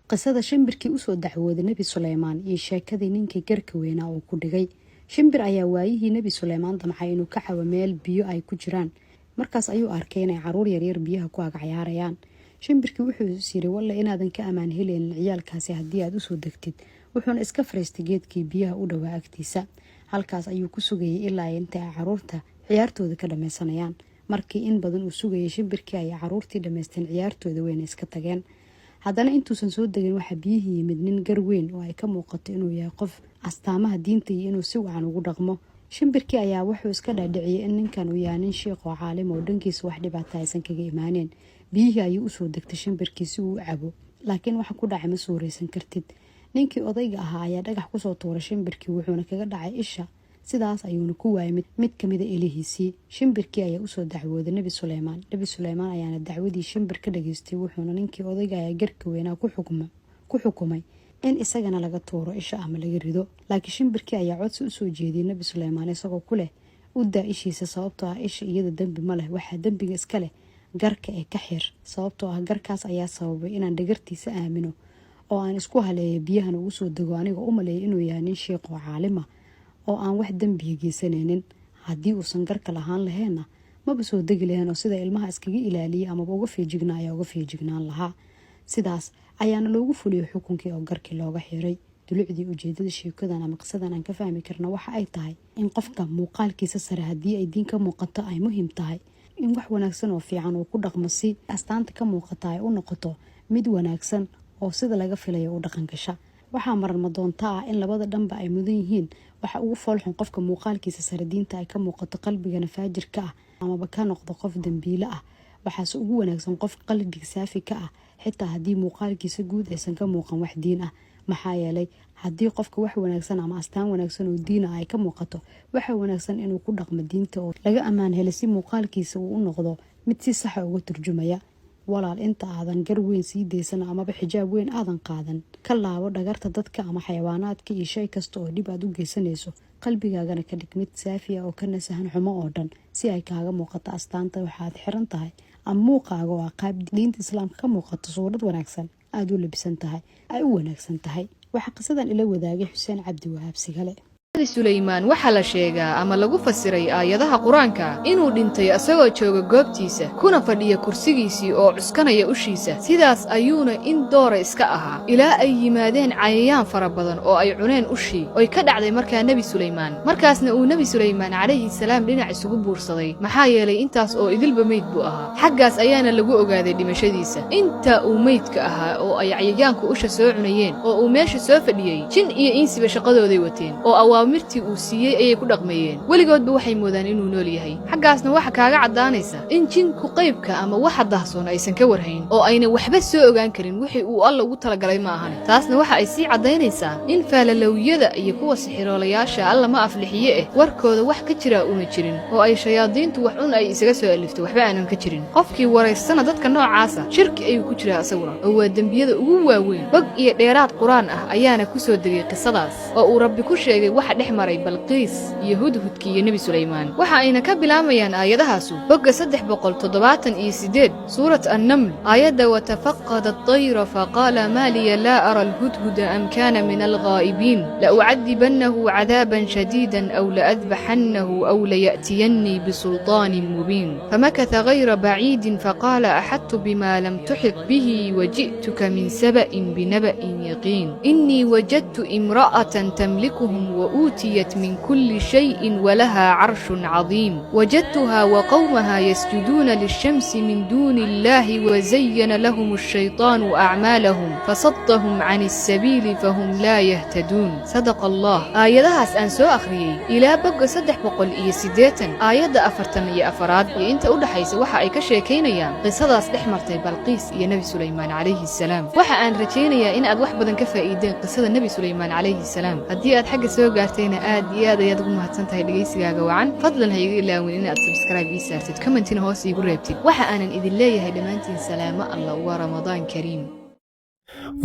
qisada shimbirkii u soo dacwooday Nabi Suleymaan iyo sheekadii ninkii garka weynaa uu ku dhigay. Shimbir ayaa waayihii Nabi Suleymaan damcay inuu ka xawo meel biyo ay ku jiraan. Markaas ayuu arkay inay caruur yaryar biyaha ku agcayaarayaan. Shimbirkii wuxuu siiri walla inaadan ka amaan helin ciyaalkaasi haddii aad u soo degtid. Wuxuuna iska fariistay geedkii biyaha u dhawaa agtiisa. Halkaas ayuu ku sugayay ilaa inta ay caruurta ciyaartooda ka dhameysanayaan. Markii in badan uu sugayay shimbirkii ay caruurtii dhameysteen ciyaartooda weyna iska tageen. haddana intuusan soo degin waxa biyihii yimid nin gar weyn oo ay ka muuqato inuu yahay qof astaamaha diinta iyo inuu si wacan ugu dhaqmo. Shimbirkii ayaa wuxuu iska dhaadhiciyay in ninkan uu yahay nin sheekh oo caalim oo dhankiisa wax dhibaato aysan kaga imaaneen. Biyihii ayuu u soo degtay shimbirkii si uu u cabo, laakiin waxa ku dhacay ma suuraysan kartid. Ninkii odayga ahaa ayaa dhagax ku soo tuuray shimbirkii wuxuuna kaga dhacay isha. sidaas ayuuna ku waayay mid kamid ah ilahiisii. Shimbirkii ayaa u soo dacwooday Nabi Suleymaan. Nabi Suleymaan ayaana dacwadii shimbir ka dhageystay wuxuuna ninkii odayga ayaa garka weynaa ku xukumay in isagana laga tuuro isha ama laga rido. Laakiin shimbirkii ayaa codsi u soo jeediyay Nabi Suleymaan isagoo ku leh u daa ishiisa sababtoo ah isha iyada dambi ma leh, waxa dambiga iska leh garka ee ka xir, sababtoo ah garkaas ayaa sababay inaan dhagartiisa aamino oo aan isku haleeyo biyahan ugu soo dego anigoo u maleeyay inuu yahay nin sheekh oo caalim ah oo aan wax dambiga geysanaynin. haddii uusan garka lahaan lahaynna maba soo degi lahayn oo sida ilmaha iskaga ilaaliyay amaba uga feejignaan lahaa. sidaas ayaana loogu fuliyay xukunkii oo garkii looga xiray. dulucdii ujeedada sheekadan ama qisadan aan ka fahmi karna waxa ay tahay in qofka muuqaalkiisa sare haddii ay diin ka muuqato ay muhiim tahay in wax wanaagsan oo fiican uu ku dhaqmo si astaanta ka muuqata ay u noqoto mid wanaagsan oo sida laga filayo u dhaqan gasha. waxaa marma doonta ah in labada dhanba ay mudan yihiin. waxa ugu foolxun qofka muuqaalkiisa sare diinta ay ka muuqato qalbigana faajirka ah amaba ka noqdo qof dambiile ah. waxaase ugu wanaagsan qof qalbiga saafi ka ah xitaa haddii muuqaalkiisa guud aysan ka muuqan wax diin ah. maxaa yeelay haddii qofka wax wanaagsan ama astaan wanaagsan oo diin ah ay ka muuqato, waxa wanaagsan inuu ku dhaqmo diinta oo laga ammaan helo si muuqaalkiisa uu u noqdo mid si sax ah uga turjumaya. walaal inta aadan gar weyn sii deysan amaba xijaab weyn aadan qaadan, ka laabo dhagarta dadka ama xayawaanaadka iyo shay kasta oo dhib aad u geysanayso. qalbigaagana ka dhig mid saafi ah oo ka nasahan xumo oo dhan si ay kaaga muuqato astaanta waxaad xiran tahay ama muuqaaga waa qaab diinta islaamka ka muuqato suurad wanaagsan aad u labisan tahay ay u wanaagsan tahay. waxa qisadan ila wadaagay Xuseen Cabdi Wahaab Sigale. Nabi Suleymaan waxa la sheegaa ama lagu fasiray aayadaha Quraanka inuu dhintay asagoo jooga goobtiisa kuna fadhiya kursigiisii oo cuskanaya ushiisa. sidaas ayuuna in doora iska ahaa ilaa ay yimaadeen cayayaan fara badan oo ay cuneen ushii oo ka dhacday markaa Nabi Suleymaan. markaasna uu Nabi Suleymaan calayhi salaam dhinac isugu buursaday maxaa yeelay intaas oo idilba meyd buu ahaa. xaggaas ayaana lagu ogaaday dhimashadiisa. inta uu meydka ahaa oo ay cayayaanku usha soo cunayeen oo uu meesha soo fadhiyay jin iyo insiba shaqadooday wateen oo mirtii uu siiyay ayay ku dhaqmayeen. weligoodba waxay moodaan inuu nool yahay. xaggaasna waxa kaaga cadaanaysa in jinku qaybka ama waxa dahsoon aysan ka warhayn oo ayna waxba soo ogaan karin wixii uu alla ugu talagalay ma ahan. taasna waxa ay sii cadaynaysaa in faalalowiyada iyo kuwa sixiroolayaasha alla ma aflixiye warkooda wax ka jira una jirin oo ay shayaadiintu wax un ay isaga soo alifto waxba aanan ka jirin. qofkii wareysana dadka noocaasa shirki ayuu ku jiraa asaguna oo waa dembiyada ugu waaweyn. bog iyo dheeraad quraan ah ayaana ku soo degay qisadaas oo uu Rabbi ku sheegay waxa dhexmaray Balqiis iyo Hudhudkii iyo Nabi Suleymaan. waxa ayna ka bilaamayaan aayadahaasu bogga 378 suurat an-naml aayada watafaqada at-tayra faqala ma li la ara al-hudhuda am kana min al-ghaibin la u'adibannahu 'adaban shadidan aw la adbahannahu aw la ya'tiyanni bi sultanin mubin famakatha ghayra ba'id faqala ahattu bima lam tuhit bihi waji'tuka min sab'in bi naba'in yaqin inni wajadtu imra'atan tamlikuhum wa أوتيت من كل شيء ولها عرش عظيم وجدتها وقومها يسجدون للشمس من دون الله وزين لهم الشيطان أعمالهم فصدهم عن السبيل فهم لا يهتدون. صدق الله. آيادهاس أن سو أخريي إلى بقى صدح بقول إيسيديتن آياد أفرتن يا أفراد يا إنت أودا حيس وحا أي كشيكين يا قصداس دحمرتي بلقيس يا نبي سليمان عليه السلام. وحا أن رجين يا إن أد wax badan ka faa'iideen qisada Nabi Suleymaan عليه السلام. haddii aad xagga soo gaartayna aad iyo aad ayaad ugu mahadsantahay dhageysigaaga wacan. fadlan ha iga ilaawin inaad subscribe ii saartid, commentina hoos iigu reebtid. waxa aanan idin leeyahay dhammaantiin salaamo Allah wa Ramadaan Kariim.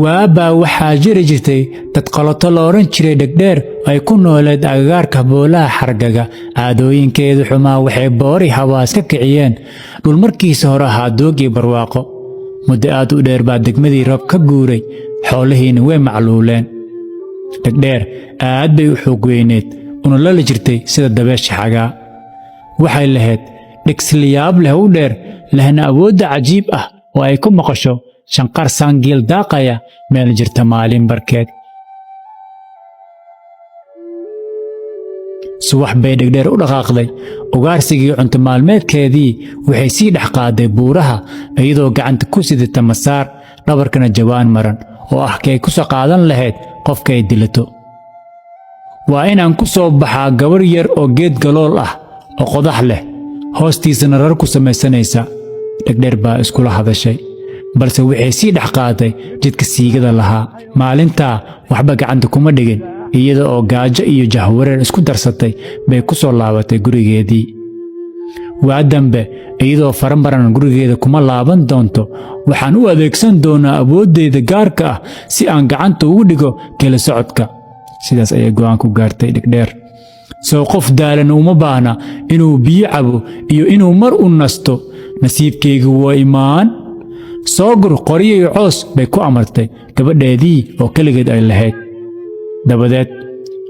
waaba waxaa jiri jirtay dad qoloto la oran jiray dhegdheer ay ku nooleed agagaarka boolaha xargaga. caadooyinkeedu xumaa waxay boori hawaas ka kiciyeen dhul markiisa hore ahaa doog iyo barwaaqo. muddo aad u dheer baa degmadii roob ka guuray xoolihiina way macluuleen. Dhegdheer aad bay u xoog weyneed una lala jirtay sida dabeesha xagaa. Waxay lahayd dhegsilayaab leh u dheer, lehna awoodda cajiib ah oo ay ku maqasho shanqar saangiil daaqaya meel jirta maalin barkeed. subax bay dhegdheer u dhaqaaqday. ugaarsigii cunto maalmeedkeedii waxay sii dhex qaaday buuraha iyadoo gacanta ku sidata masaar, dhabarkana jawaan maran oo ah kay ku soo qaadan lahayd qofka ay dilato. waa inaan ku soo baxaa gabar yar oo geed galool ah oo qodax leh, hoostiisana rar ku samaysanaysa. dhegdheer baa iskula hadashay, balse waxay sii dhex qaaday jidka siigada lahaa. maalintaa waxba gacanta kuma dhigin, iyada oo gaajo iyo jahwareer isku darsatay bay ku soo laabatay gurigeedii. waa dambe iyadoo faramaran gurigeeda kuma laaban doonto, waxaan u adeegsan doonaa awooddeyda gaarka ah si aan gacanta ugu dhigo kala socodka. sidaas ayay go'aan ku gaartay dhegdheer. soo qof daalan uma baahna inuu biyo cabo iyo inuu mar u nasto. nasiibkaygu waa imaan. soo gur qoryo iyo coos bay ku amartay gabadheedii oo keligeed ay lahayd. dabadeed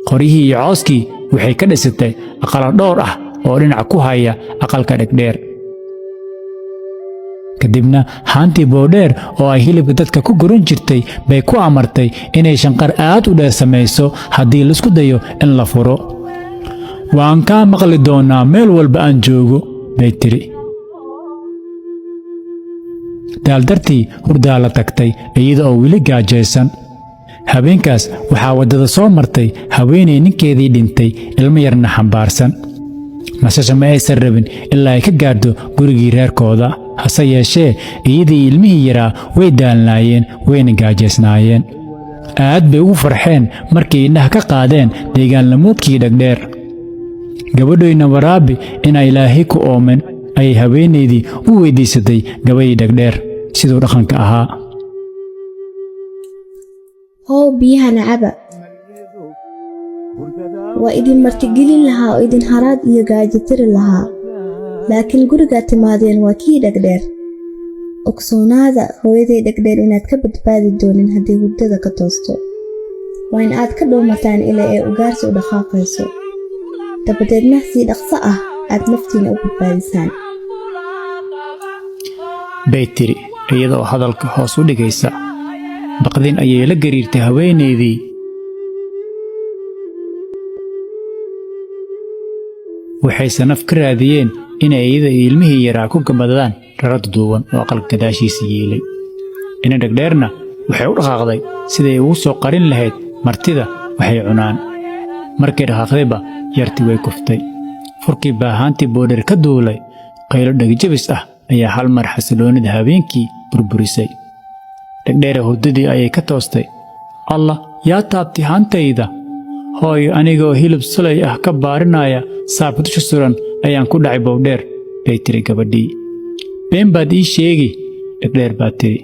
qoryihii iyo cooskii waxay ka dhisatay aqalo dhowr ah oo dhinac ku haya aqalka dhegdheer. kadibna haantii boodheer oo ay hilibka dadka ku guran jirtay bay ku amartay inay shanqar aad u dheer samayso haddii laisku dayo in la furo. waan kaa maqli doonaa meel walba aan joogo, bay tiri. daaldartii hurdaa la tagtay iyada oo weli gaajaysan. habeenkaas waxaa waddada soo martay haweenay ninkeedii dhintay ilmo yarna xambaarsan. nasasha ma aysan rabin ilaa ay ka gaadho gurigii reerkooda. hase yeeshee iyadii ilmihii yaraa way daalnaayeen wayna gaajaysnaayeen. aad bay ugu farxeen markay indhaha ka qaadeen deegaanlamoodkii dhegdheer. gabadhoyna waraabi inaa ilaahay ku oomen ayay haweenaydii u weydiisatay gabadhii dhegdheer siduu dhaqanka ahaa. how biyahana caba. waa idin martigelin lahaa oo idin haraad iyo gaajo tiri lahaa, laakiin gurigaad timaadeen waa kii dhegdheer. ogsoonaada hooyaday dhegdheer inaad ka badbaadi doonin haddii hurdada ka toosto. waa in aad ka dhowmataan ilaa ay ugaarsi u dhaqaaqayso, dabadeedna si dhaqso ah aad naftiina u badbaadisaan, bay tiri iyada oo hadalka hoos u dhigaysa. baqdin ayay la gariirtay haweenaydii. waxayse naf ka raadiyeen inay iyada iyo ilmihii yaraa ku gamadadaan rara duduuban oo aqalka gadaashiisa yeelay. ina dhegdheerna waxay u dhaqaaqday siday ugu soo qarin lahayd martida waxay cunaan. markay dhaqaaqdayba yartii way kuftay. furkii baa haantii boodheer ka duulay. qaylo dhegijabis ah ayaa hal mar xasiloonida habeenkii burburisay. dhegdheere hurdadii ayay ka toostay. allah yaa taabtay haantayda. hooyo anigoo hilib sulay ah ka baarinaya saabka dusha suran ayaan ku dhacay bowdheer, bay tiri gabadhii. been baad ii sheegi, dhegdheer baa tiri.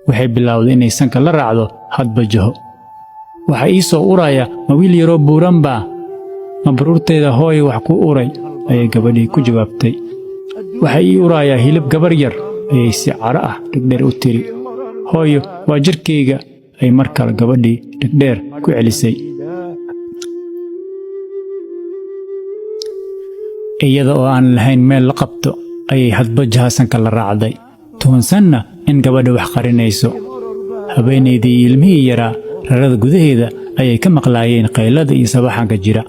waxay bilowday inay sanka la raacdo hadba jaho. waxa ii soo uraya ma wiil yaroo buuran baa? ma baruurtayda hooyo wax ku uray, ayay gabadhii ku jawaabtay. waxa ii urayaa hilib gabar yar, ayay si caro ah dhegdheer u tiri. hooyo waa jirkayga, ay mar kale gabadhii dhegdheer ku celisay. iyada oo aan lahayn meel la qabto ayay hadba jaha sanka la raacday, tuhunsanna in gabadha wax qarinayso. haweenaydii iyo ilmihii yaraa rarada gudaheeda ayay ka maqlaayeen qaylada iyo sabaxanka jira.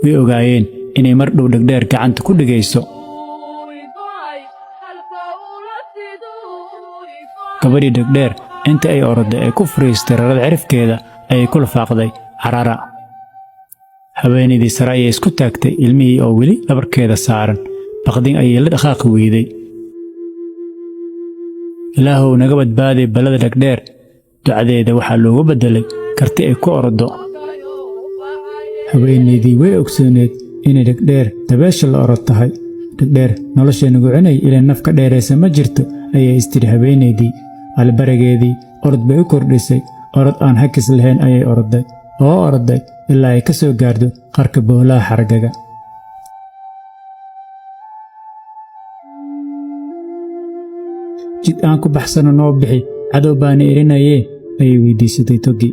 way ogaayeen inay mar dhow dhegdheer gacanta ku dhigayso. gabadhii dhegdheer inta ay orodday ay ku furiistay rarada cirifkeeda ayay ku lafaaqday carara. haweenaydii sare ayay isku taagtay ilmihii oo weli dhabarkeeda saaran. baqdin ayay la dhaqaaqi weyday. ilaahow naga badbaaday ballada dhegdheer. ducadeeda waxaa loogu beddelay karti ay ku oroddo. haweenaydii way ogsooneed inay dhegdheer dabeesha la orod tahay. dhegdheer nolosheena gucinay ilaa naf ka dheeraysa ma jirto, ayay istiri haweenaydii. albarageedii orod bay u kordhisay. orod aan hakis lahayn ayay orodday oo orodday ilaa ay ka soo gaardo qarka boolaha xargaga. jid aan ku baxsano noo bixi, cadow baana erinayee, ayay weydiisatay Togi.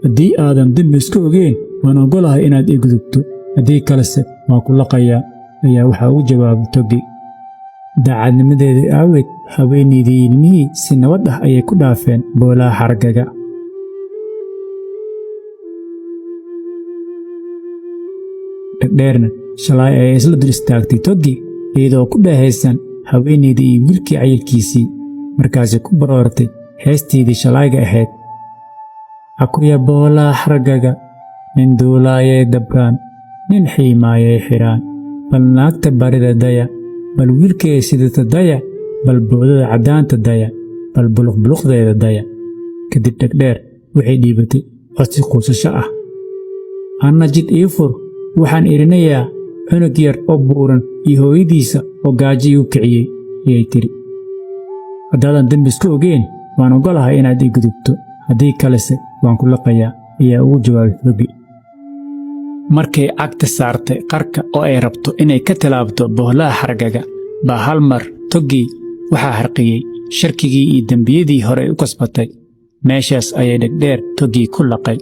haddii aadan dembi iska ogeyn waan ogolahay inaad ii gudubto, haddii kalese waan ku laqayaa, ayaa waxaa ugu jawaabay Togi. daacadnimadeedii aaweed haweenaydii ilmihii si nabad ah ayay ku dhaafeen boolaha xargaga. dhegdheerna shalay ayay isla dul istaagtay Togi iyadoo ku dhehaysan haweenaydii iyo wiilkii cayilkiisii, markaasay ku baroortay heestiidii shalayga ahayd. hakuya boolaha xargaga, nin duulaayay dabraan, nin xiimaayay xidhaan, bal naagta barida daya, bal wiilkay sidata daya, bal boodada caddaanta daya, bal buluqbuluqdeeda daya. kadib dhegdheer waxay dhiibatay codsi quusasho ah. anna jid ii fur, waxaan irinayaa cunug yar oo buuran iyo hooyadiisa oo gaajo igu kiciyey, ayay tidhi. haddaadan dembi iska ogeyn waan ogolahay inaad ii gudubto, haddii kalese waan ku laqayaa, ayaa ugu jawaabay Togi. markay cagta saartay qarka oo ay rabto inay ka tilaabto boolaha xargaga, baa hal mar Togi waxaa harqiyey sharkigii iyo dembiyadii hore u kasbatay. meeshaas ayay dhegdheer Togi ku laqay.